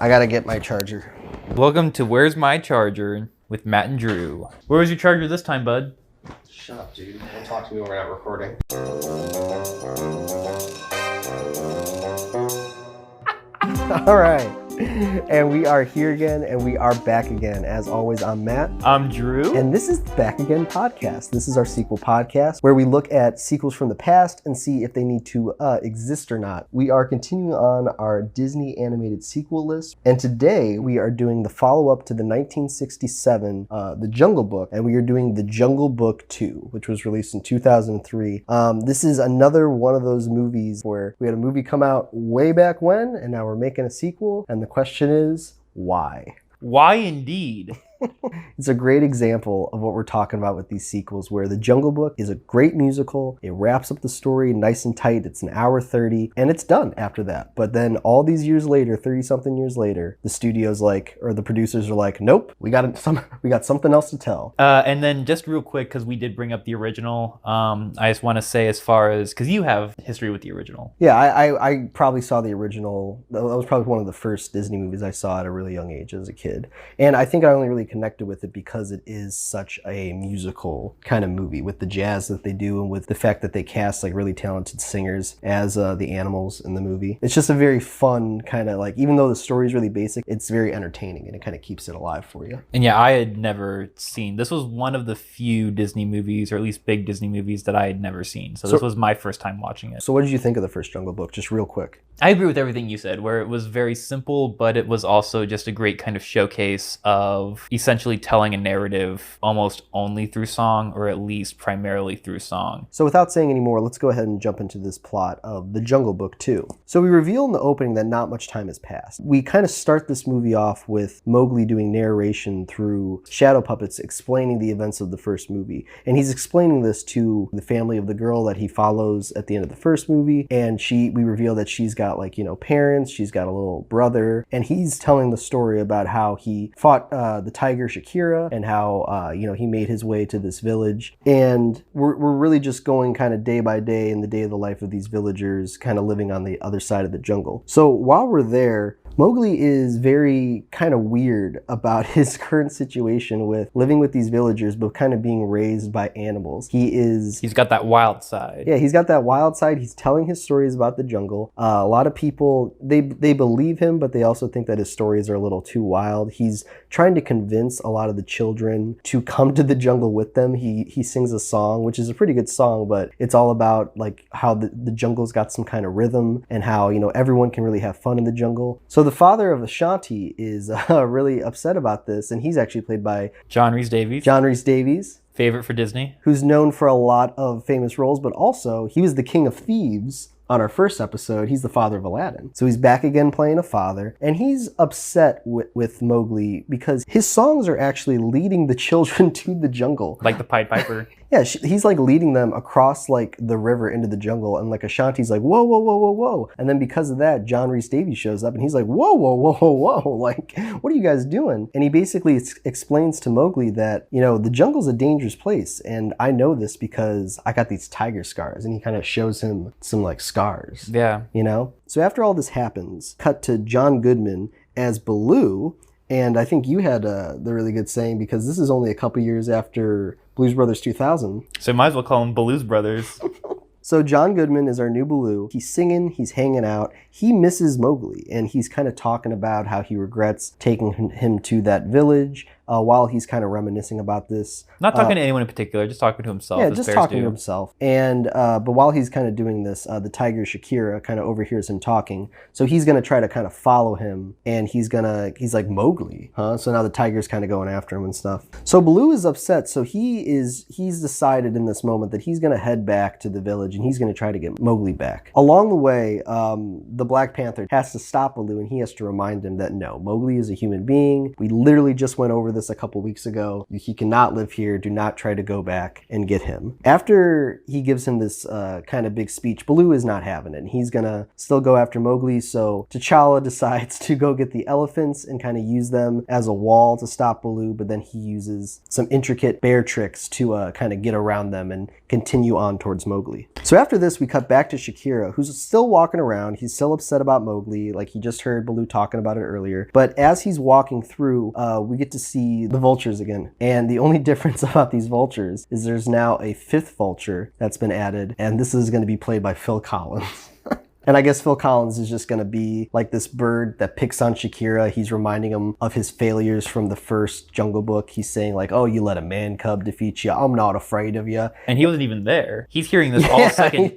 I gotta get my charger. Welcome to Where's My Charger with Matt and Drew. Where was your charger this time, bud? Shut up, dude. Don't talk to me when we're not recording. All right. And we are here again, and we are back again. As always, I'm Matt. I'm Drew. And this is the Back Again podcast. This is our sequel podcast where we look at sequels from the past and see if they need to exist or not. We are continuing on our Disney animated sequel list. And today we are doing the follow-up to the 1967 The Jungle Book. And we are doing The Jungle Book 2, which was released in 2003. This is another one of those movies where we had a movie come out way back when, and now we're making a sequel. And the question is, why? Why indeed? It's a great example of what we're talking about with these sequels, where The Jungle Book is a great musical. It wraps up the story nice and tight. It's an hour 30, and it's done after that. But then all these years later, 30-something years later, the studio's like, or the producers are like, nope, we got something else to tell. And then just real quick, because we did bring up the original, I just want to say as far as, because you have history with the original. Yeah, I probably saw the original. That was probably one of the first Disney movies I saw at a really young age as a kid. And I think I only really connected with it because it is such a musical kind of movie with the jazz that they do and with the fact that they cast like really talented singers as the animals in the movie. It's just a very fun kind of like, even though the story is really basic, it's very entertaining and it kind of keeps it alive for you. And yeah, I had never seen, this was one of the few Disney movies, or at least big Disney movies, that I had never seen. So this was my first time watching it. So what did you think of the first Jungle Book, just real quick? I agree with everything you said, where it was very simple, but it was also just a great kind of showcase of essentially telling a narrative almost only through song, or at least primarily through song. So without saying any more, let's go ahead and jump into this plot of The Jungle Book 2. So we reveal in the opening that not much time has passed. We kind of start this movie off with Mowgli doing narration through shadow puppets explaining the events of the first movie. And he's explaining this to the family of the girl that he follows at the end of the first movie. And we reveal that she's got parents, she's got a little brother, and he's telling the story about how he fought the tiger Shakira and how he made his way to this village. And we're really just going kind of day by day in the day of the life of these villagers kind of living on the other side of the jungle. So while we're there, Mowgli is very kind of weird about his current situation with living with these villagers, but kind of being raised by animals. He's got that wild side. Yeah, he's got that wild side. He's telling his stories about the jungle. A lot of people, they believe him, but they also think that his stories are a little too wild. He's trying to convince a lot of the children to come to the jungle with them. He sings a song, which is a pretty good song, but it's all about like how the jungle's got some kind of rhythm and how, everyone can really have fun in the jungle. So the father of Ashanti is really upset about this, and he's actually played by John Rhys Davies. John Rhys Davies. Favorite for Disney. Who's known for a lot of famous roles, but also he was the King of Thieves on our first episode. He's the father of Aladdin. So he's back again playing a father, and he's upset with Mowgli because his songs are actually leading the children to the jungle. Like the Pied Piper. Yeah, he's like leading them across like the river into the jungle, and like Ashanti's like, whoa, whoa, whoa, whoa, whoa. And then because of that, John Rhys Davies shows up and he's like, whoa, whoa, whoa, whoa, whoa. Like, what are you guys doing? And he basically explains to Mowgli that, the jungle's a dangerous place. And I know this because I got these tiger scars. And he kind of shows him some like scars. Yeah. So after all this happens, cut to John Goodman as Baloo. And I think you had the really good saying, because this is only a couple years after Blues Brothers 2000. So might as well call them Blues Brothers. So John Goodman is our new Baloo. He's singing, he's hanging out. He misses Mowgli, and he's kind of talking about how he regrets taking him to that village. While he's kind of reminiscing about this. Not talking to anyone in particular, just talking to himself. Yeah, just talking to himself. And but while he's kind of doing this, the tiger Shakira kind of overhears him talking. So he's going to try to kind of follow him, and he's like, Mowgli, huh? So now the tiger's kind of going after him and stuff. So Baloo is upset. So he's decided in this moment that he's going to head back to the village, and he's going to try to get Mowgli back. Along the way, the Black Panther has to stop Baloo, and he has to remind him that no, Mowgli is a human being. We literally just went over this a couple weeks ago. He cannot live here. Do not try to go back and get him. After he gives him this kind of big speech, Baloo is not having it. And he's gonna still go after Mowgli. So T'Challa decides to go get the elephants and kind of use them as a wall to stop Baloo, but then he uses some intricate bear tricks to kind of get around them and continue on towards Mowgli. So after this, we cut back to Shakira, who's still walking around. He's still upset about Mowgli, like he just heard Baloo talking about it earlier. But as he's walking through, we get to see the vultures again. And the only difference about these vultures is there's now a fifth vulture that's been added, and this is going to be played by Phil Collins. And I guess Phil Collins is just going to be like this bird that picks on Shakira. He's reminding him of his failures from the first Jungle Book. He's saying like, oh, you let a man cub defeat you. I'm not afraid of you. And he wasn't even there. He's hearing this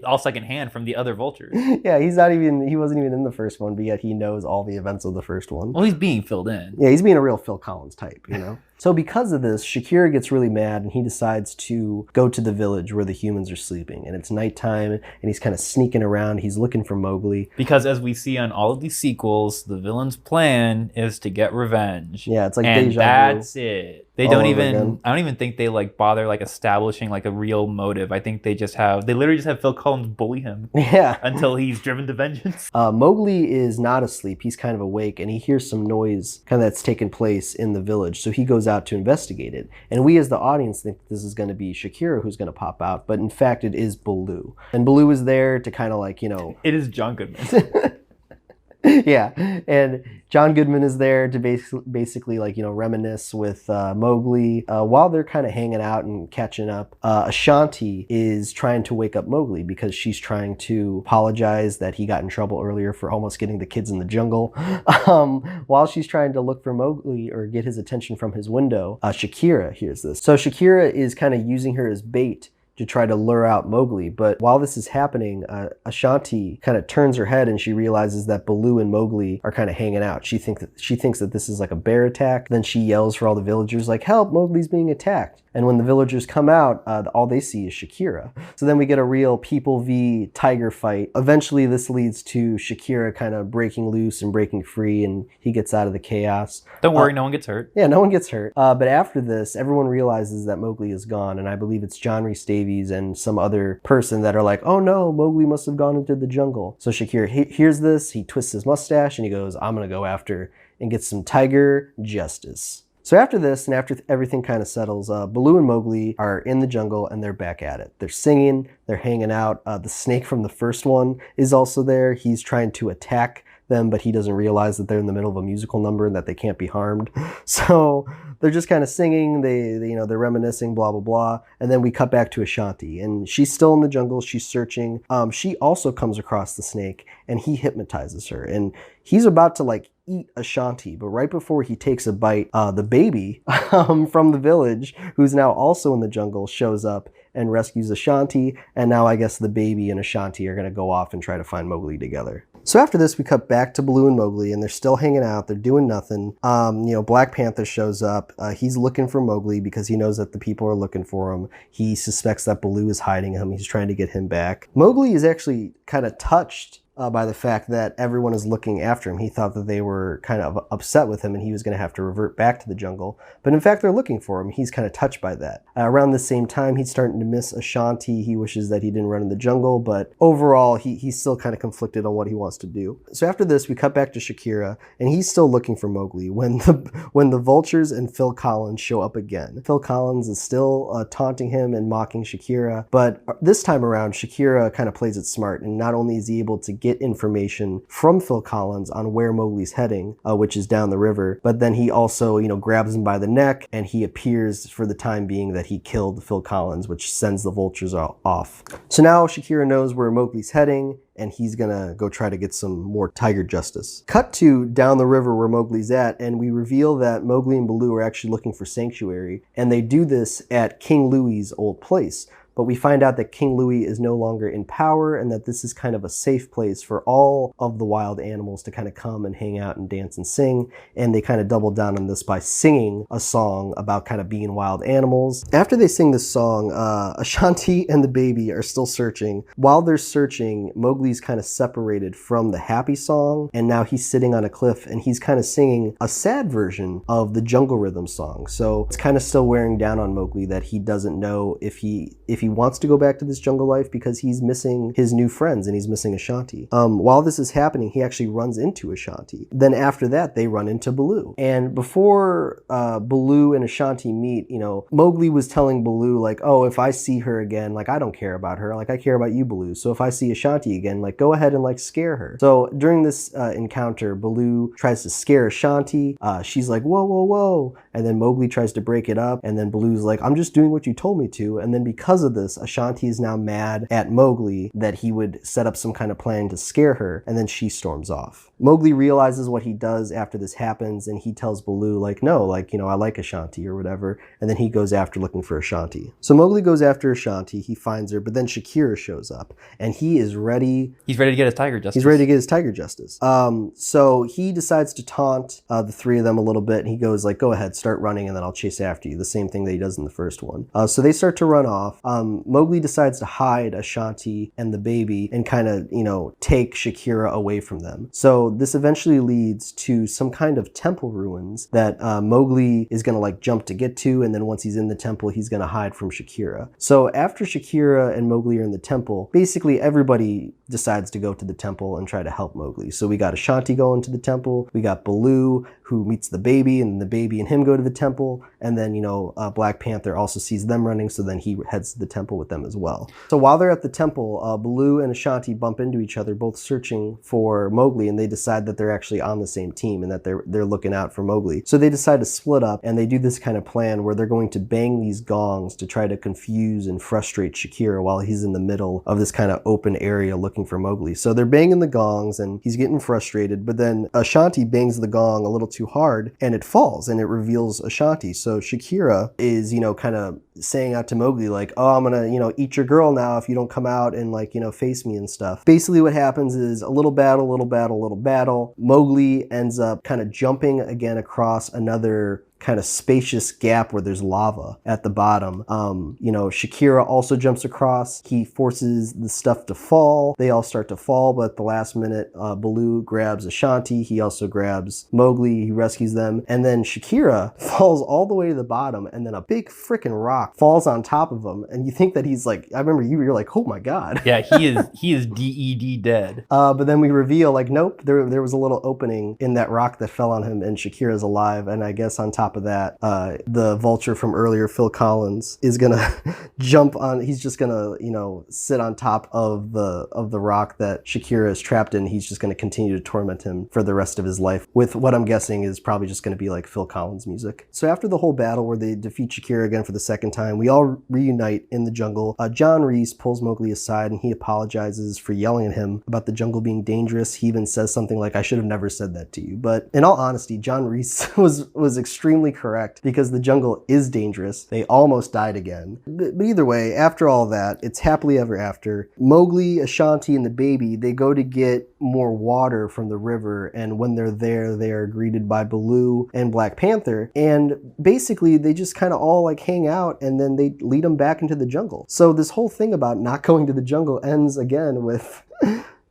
all second hand from the other vultures. Yeah, he wasn't even in the first one, but yet he knows all the events of the first one. Well, he's being filled in. Yeah, he's being a real Phil Collins type, you know? So because of this, Shakira gets really mad and he decides to go to the village where the humans are sleeping. And it's nighttime and he's kind of sneaking around. He's looking for Mowgli. Because as we see on all of these sequels, the villain's plan is to get revenge. Yeah, it's like and deja vu. That's it. They All don't over even, again. I don't even think they like bother like establishing like a real motive. I think they literally just have Phil Collins bully him. Yeah. Until he's driven to vengeance. Mowgli is not asleep. He's kind of awake and he hears some noise kind of that's taken place in the village. So he goes out to investigate it. And we as the audience think this is going to be Shakira who's going to pop out. But in fact, it is Baloo. And Baloo is there to kind of like, you know... It is John Goodman. Yeah, and John Goodman is there to basically like, you know, reminisce with Mowgli. While they're kind of hanging out and catching up, Ashanti is trying to wake up Mowgli because she's trying to apologize that he got in trouble earlier for almost getting the kids in the jungle. While she's trying to look for Mowgli or get his attention from his window, Shakira hears this. So Shakira is kind of using her as bait to try to lure out Mowgli. But while this is happening, Ashanti kind of turns her head and she realizes that Baloo and Mowgli are kind of hanging out. She thinks that this is like a bear attack. Then she yells for all the villagers like, help, Mowgli's being attacked. And when the villagers come out, all they see is Shakira. So then we get a real people v tiger fight. Eventually this leads to Shakira kind of breaking loose and breaking free, and he gets out of the chaos. Don't worry, no one gets hurt. Yeah, no one gets hurt. But after this, everyone realizes that Mowgli is gone, and I believe it's John Rhys Davies and some other person that are like, oh no, Mowgli must have gone into the jungle. So Shakira hears this, he twists his mustache, and he goes, I'm gonna go after and get some tiger justice. So after this, and after everything kind of settles, Baloo and Mowgli are in the jungle and they're back at it. They're singing, they're hanging out. The snake from the first one is also there. He's trying to attack them, but he doesn't realize that they're in the middle of a musical number and that they can't be harmed. So they're just kind of singing, they're reminiscing, blah, blah, blah. And then we cut back to Ashanti and she's still in the jungle, she's searching. She also comes across the snake and he hypnotizes her. And he's about to like eat Ashanti, but right before he takes a bite, the baby from the village, who's now also in the jungle, shows up and rescues Ashanti. And now I guess the baby and Ashanti are going to go off and try to find Mowgli together. So after this, we cut back to Baloo and Mowgli, and they're still hanging out. They're doing nothing. Black Panther shows up. He's looking for Mowgli because he knows that the people are looking for him. He suspects that Baloo is hiding him. He's trying to get him back. Mowgli is actually kind of touched by the fact that everyone is looking after him. He thought that they were kind of upset with him and he was going to have to revert back to the jungle. But in fact, they're looking for him. He's kind of touched by that. Around the same time, he's starting to miss Ashanti. He wishes that he didn't run in the jungle, but overall, he's still kind of conflicted on what he wants to do. So after this, we cut back to Shakira, and he's still looking for Mowgli when the vultures and Phil Collins show up again. Phil Collins is still taunting him and mocking Shakira, but this time around, Shakira kind of plays it smart, and not only is he able to get information from Phil Collins on where Mowgli's heading, which is down the river, but then he also, grabs him by the neck, and he appears for the time being that he killed Phil Collins, which sends the vultures off. So now Shakira knows where Mowgli's heading, and he's gonna go try to get some more tiger justice. Cut to down the river where Mowgli's at, and we reveal that Mowgli and Baloo are actually looking for sanctuary, and they do this at King Louie's old place. But we find out that King Louie is no longer in power and that this is kind of a safe place for all of the wild animals to kind of come and hang out and dance and sing. And they kind of double down on this by singing a song about kind of being wild animals. After they sing this song, Ashanti and the baby are still searching. While they're searching, Mowgli's kind of separated from the happy song, and now he's sitting on a cliff and he's kind of singing a sad version of the Jungle Rhythm song. So it's kind of still wearing down on Mowgli that he doesn't know if he wants to go back to this jungle life because he's missing his new friends and he's missing Ashanti. While this is happening, he actually runs into Ashanti. Then after that, they run into Baloo. And before Baloo and Ashanti meet, you know, Mowgli was telling Baloo like, oh, if I see her again, like I don't care about her, like I care about you, Baloo. So if I see Ashanti again, like go ahead and like scare her. So during this encounter, Baloo tries to scare Ashanti. She's like, whoa, whoa, whoa. And then Mowgli tries to break it up. And then Baloo's like, I'm just doing what you told me to. And then because of this, Ashanti is now mad at Mowgli that he would set up some kind of plan to scare her. And then she storms off. Mowgli realizes what he does after this happens, and he tells Baloo like, no, like, you know, I like Ashanti or whatever. And then he goes after looking for Ashanti. So Mowgli goes after Ashanti, he finds her, but then Shakira shows up and he is ready. He's ready to get his tiger justice. He's ready to get his tiger justice. So he decides to taunt the three of them a little bit, and he goes like, go ahead, start running and then I'll chase after you. The same thing that he does in the first one. So they start to run off. Mowgli decides to hide Ashanti and the baby and kind of, you know, take Shakira away from them. So this eventually leads to some kind of temple ruins that Mowgli is going to like jump to get to, and then once he's in the temple, he's going to hide from Shakira. So after Shakira and Mowgli are in the temple, basically everybody decides to go to the temple and try to help Mowgli. So we got Ashanti going to the temple, we got Baloo who meets the baby, and the baby and him go to the temple, and then, you know, Black Panther also sees them running, so then he heads to the temple with them as well. So while they're at the temple, Baloo and Ashanti bump into each other, both searching for Mowgli, and they decide that they're actually on the same team and that they're looking out for Mowgli. So they decide to split up, and they do this kind of plan where they're going to bang these gongs to try to confuse and frustrate Shakira while he's in the middle of this kind of open area looking for Mowgli. So they're banging the gongs and he's getting frustrated, but then Ashanti bangs the gong a little too hard and it falls and it reveals Ashanti. So Shakira is, you know, kind of saying out to Mowgli like, oh, I'm gonna, you know, eat your girl now if you don't come out and like, you know, face me and stuff. Basically what happens is a little battle, little battle, little battle. Mowgli ends up kind of jumping again across another kind of spacious gap where there's lava at the bottom. You know, Shakira also jumps across. He forces the stuff to fall. They all start to fall, but at the last minute, Baloo grabs Ashanti. He also grabs Mowgli. He rescues them. And then Shakira falls all the way to the bottom, and then a big freaking rock falls on top of him. And you think that he's like, I remember you're like, oh my God. Yeah, he is DED dead. But then we reveal like, nope, there was a little opening in that rock that fell on him, and Shakira's alive. And I guess on top of that, the vulture from earlier, Phil Collins, is gonna jump on. He's just gonna, you know, sit on top of the rock that Shakira is trapped in. He's just gonna continue to torment him for the rest of his life with what I'm guessing is probably just gonna be like Phil Collins music. So after the whole battle where they defeat Shakira again for the second time, we all reunite in the jungle. John Reese pulls Mowgli aside and he apologizes for yelling at him about the jungle being dangerous. He even says something like, I should have never said that to you. But in all honesty, John Reese was extremely correct because the jungle is dangerous. They almost died again. But either way, after all that, it's happily ever after. Mowgli, Ashanti, and the baby, they go to get more water from the river, and when they're there, they are greeted by Baloo and Black Panther, and basically they just kind of all like hang out, and then they lead them back into the jungle. So this whole thing about not going to the jungle ends again with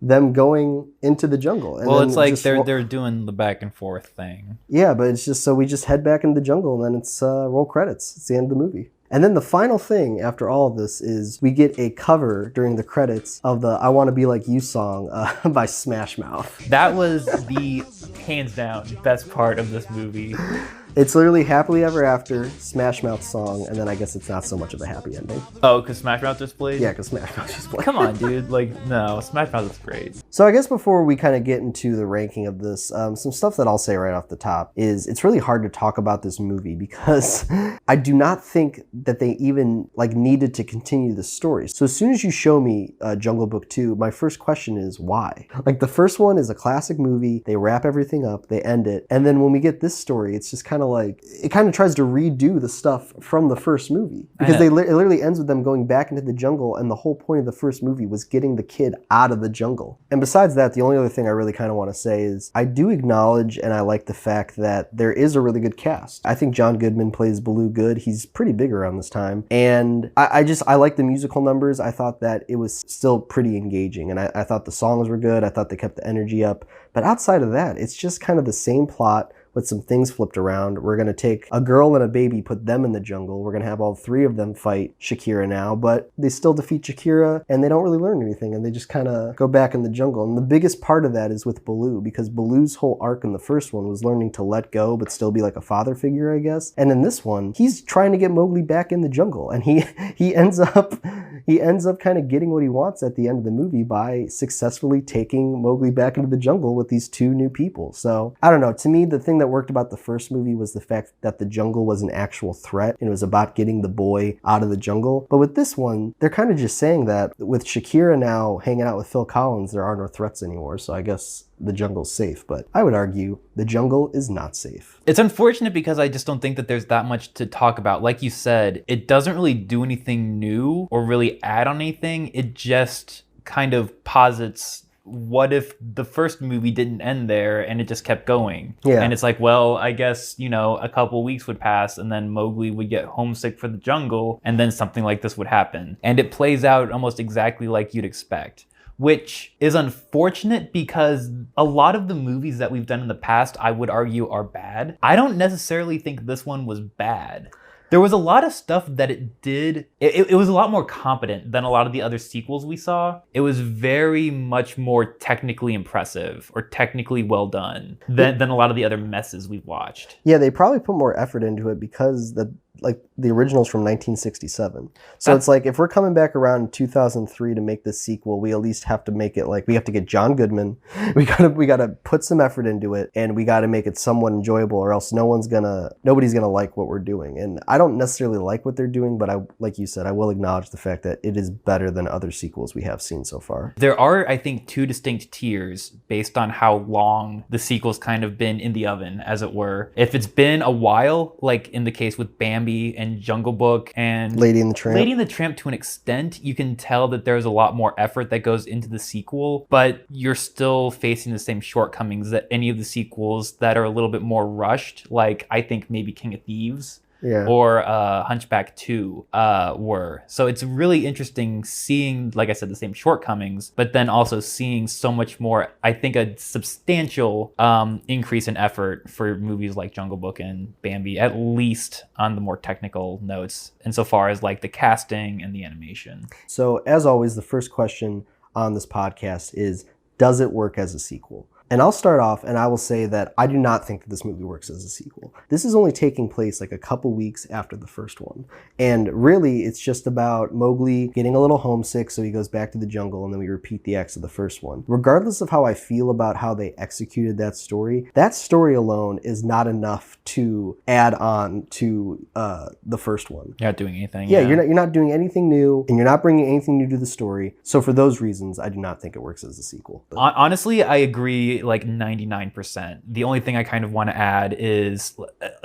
them going into the jungle. And well, it's like they're doing the back and forth thing. Yeah, but it's just so we just head back into the jungle, and then it's roll credits. It's the end of the movie. And then the final thing after all of this is we get a cover during the credits of the I Want to Be Like You song by Smash Mouth. That was the hands down best part of this movie. It's literally Happily Ever After, Smash Mouth song, and then I guess it's not so much of a happy ending. Oh, because Smash Mouth just played? Yeah, because Smash Mouth just played. Come on, dude. Like, no, Smash Mouth is great. So I guess before we kind of get into the ranking of this, some stuff that I'll say right off the top is it's really hard to talk about this movie because I do not think that they even like needed to continue the story. So as soon as you show me Jungle Book 2, my first question is why? Like the first one is a classic movie. They wrap everything up, they end it, and then when we get this story, it's just kind kind of like, it kind of tries to redo the stuff from the first movie. Because it literally ends with them going back into the jungle, and the whole point of the first movie was getting the kid out of the jungle. And besides that, the only other thing I really kind of want to say is I do acknowledge and I like the fact that there is a really good cast. I think John Goodman plays Baloo good. He's pretty big around this time. And I like the musical numbers. I thought that it was still pretty engaging, and I thought the songs were good. I thought they kept the energy up. But outside of that, it's just kind of the same plot with some things flipped around. We're going to take a girl and a baby, put them in the jungle. We're going to have all three of them fight Shakira now, but they still defeat Shakira and they don't really learn anything, and they just kind of go back in the jungle. And the biggest part of that is with Baloo, because Baloo's whole arc in the first one was learning to let go but still be like a father figure, I guess. And in this one, he's trying to get Mowgli back in the jungle, and he ends up kind of getting what he wants at the end of the movie by successfully taking Mowgli back into the jungle with these two new people. So I don't know, to me, the thing that worked about the first movie was the fact that the jungle was an actual threat, and it was about getting the boy out of the jungle. But with this one, they're kind of just saying that with Shakira now hanging out with Phil Collins, there are no threats anymore. So I guess the jungle's safe, but I would argue the jungle is not safe. It's unfortunate because I just don't think that there's that much to talk about. Like you said, it doesn't really do anything new or really add on anything. It just kind of posits, what if the first movie didn't end there and it just kept going? Yeah. And it's like, well, I guess, a couple weeks would pass and then Mowgli would get homesick for the jungle and then something like this would happen. And it plays out almost exactly like you'd expect, which is unfortunate because a lot of the movies that we've done in the past, I would argue, are bad. I don't necessarily think this one was bad. There was a lot of stuff that it did. It was a lot more competent than a lot of the other sequels we saw. It was very much more technically impressive or technically well done than a lot of the other messes we've watched. Yeah, they probably put more effort into it because the original's from 1967. So it's like, if we're coming back around in 2003 to make this sequel, we at least have to make it like, we have to get John Goodman. We gotta put some effort into it, and we gotta make it somewhat enjoyable, or else nobody's gonna like what we're doing. And I don't necessarily like what they're doing, but like you said, I will acknowledge the fact that it is better than other sequels we have seen so far. There are, I think, two distinct tiers based on how long the sequel's kind of been in the oven, as it were. If it's been a while, like in the case with Bambi and Jungle Book and Lady and the Tramp. Lady and the Tramp, to an extent, you can tell that there's a lot more effort that goes into the sequel, but you're still facing the same shortcomings that any of the sequels that are a little bit more rushed, like I think maybe King of Thieves. Yeah. Or Hunchback 2 were. So it's really interesting seeing, like I said, the same shortcomings, but then also seeing so much more, I think a substantial increase in effort for movies like Jungle Book and Bambi, at least on the more technical notes, insofar as like the casting and the animation. So as always, the first question on this podcast is, does it work as a sequel? And I'll start off and I will say that I do not think that this movie works as a sequel. This is only taking place like a couple weeks after the first one. And really, it's just about Mowgli getting a little homesick, so he goes back to the jungle, and then we repeat the acts of the first one. Regardless of how I feel about how they executed that story alone is not enough to add on to the first one. You're not doing anything. Yeah, you're not doing anything new, and you're not bringing anything new to the story. So for those reasons, I do not think it works as a sequel. Honestly, I agree like 99%. The only thing I kind of want to add is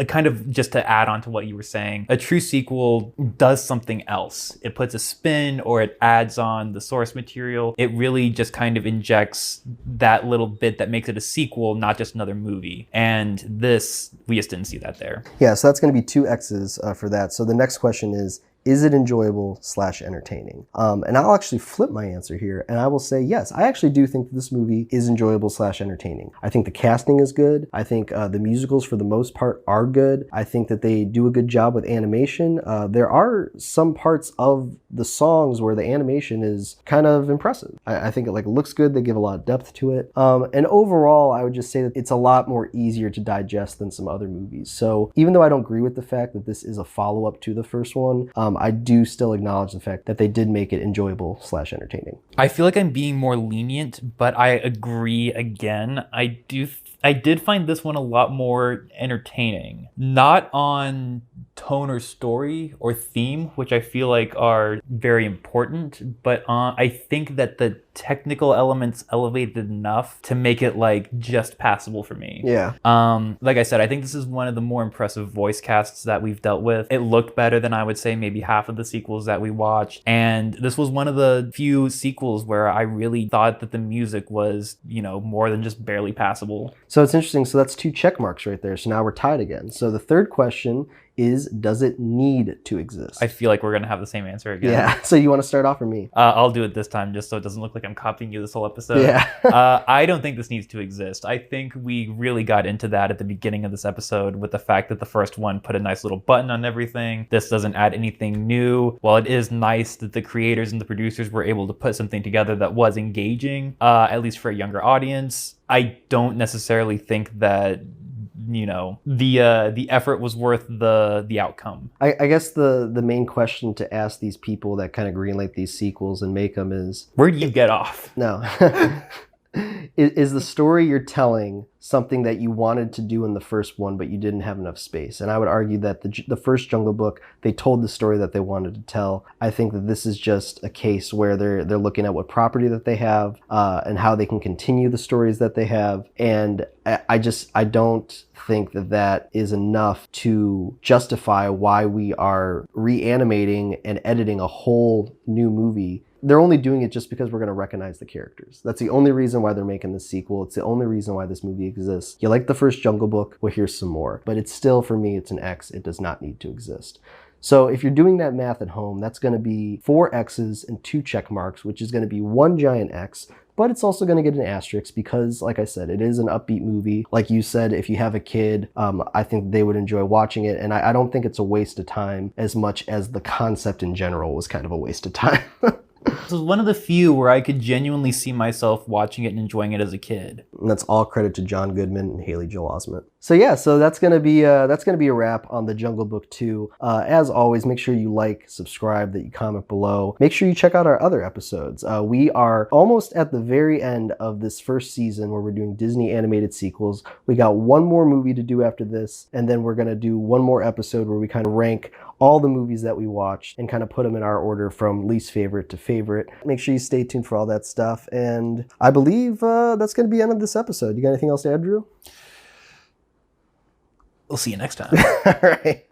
kind of just to add on to what you were saying. A true sequel does something else. It puts a spin, or it adds on the source material. It really just kind of injects that little bit that makes it a sequel, not just another movie. And this, we just didn't see that there. Yeah, so that's going to be 2 X's for that. So the next question is it enjoyable / entertaining? And I'll actually flip my answer here, and I will say yes. I actually do think that this movie is enjoyable / entertaining. I think the casting is good. I think the musicals, for the most part, are good. I think that they do a good job with animation. There are some parts of the songs where the animation is kind of impressive. I think it looks good. They give a lot of depth to it. And overall, I would just say that it's a lot more easier to digest than some other movies. So even though I don't agree with the fact that this is a follow-up to the first one, I do still acknowledge the fact that they did make it enjoyable / entertaining. I feel like I'm being more lenient, but I agree again. I did find this one a lot more entertaining. Not on tone or story or theme, which I feel like are very important, but I think that the technical elements elevated enough to make it like just passable for me. Yeah. Like I said, I think this is one of the more impressive voice casts that we've dealt with. It looked better than I would say maybe half of the sequels that we watched, and this was one of the few sequels where I really thought that the music was, you know, more than just barely passable. So it's interesting. So that's 2 check marks right there. So now we're tied again. So the third question is, does it need to exist? I feel like we're gonna have the same answer again. Yeah. So you want to start off or me? I'll do it this time just so it doesn't look like I'm copying you this whole episode. Yeah. I don't think this needs to exist. I think we really got into that at the beginning of this episode with the fact that the first one put a nice little button on everything. This doesn't add anything new. While it is nice that the creators and the producers were able to put something together that was engaging, at least for a younger audience, I don't necessarily think that, you know, the effort was worth the outcome. I guess the main question to ask these people that kind of greenlight these sequels and make them is, where do you get off? No. Is the story you're telling something that you wanted to do in the first one, but you didn't have enough space? And I would argue that the first Jungle Book, they told the story that they wanted to tell. I think that this is just a case where they're looking at what property that they have and how they can continue the stories that they have. And I don't think that is enough to justify why we are reanimating and editing a whole new movie. They're only doing it just because we're going to recognize the characters. That's the only reason why they're making this sequel. It's the only reason why this movie exists. You like the first Jungle Book? Well, here's some more. But it's still, for me, it's an X. It does not need to exist. So if you're doing that math at home, that's going to be 4 X's and 2 check marks, which is going to be 1 giant X. But it's also going to get an asterisk because, like I said, it is an upbeat movie. Like you said, if you have a kid, I think they would enjoy watching it. And I don't think it's a waste of time as much as the concept in general was kind of a waste of time. This is one of the few where I could genuinely see myself watching it and enjoying it as a kid. And that's all credit to John Goodman and Haley Joel Osment. So yeah, so that's gonna be a wrap on the Jungle Book 2. As always, make sure you like, subscribe, that you comment below. Make sure you check out our other episodes. We are almost at the very end of this first season where we're doing Disney animated sequels. We got one more movie to do after this, and then we're gonna do one more episode where we kind of rank all the movies that we watched and kind of put them in our order from least favorite to favorite. Make sure you stay tuned for all that stuff. And I believe that's going to be the end of this episode. You got anything else to add, Drew? We'll see you next time. All right.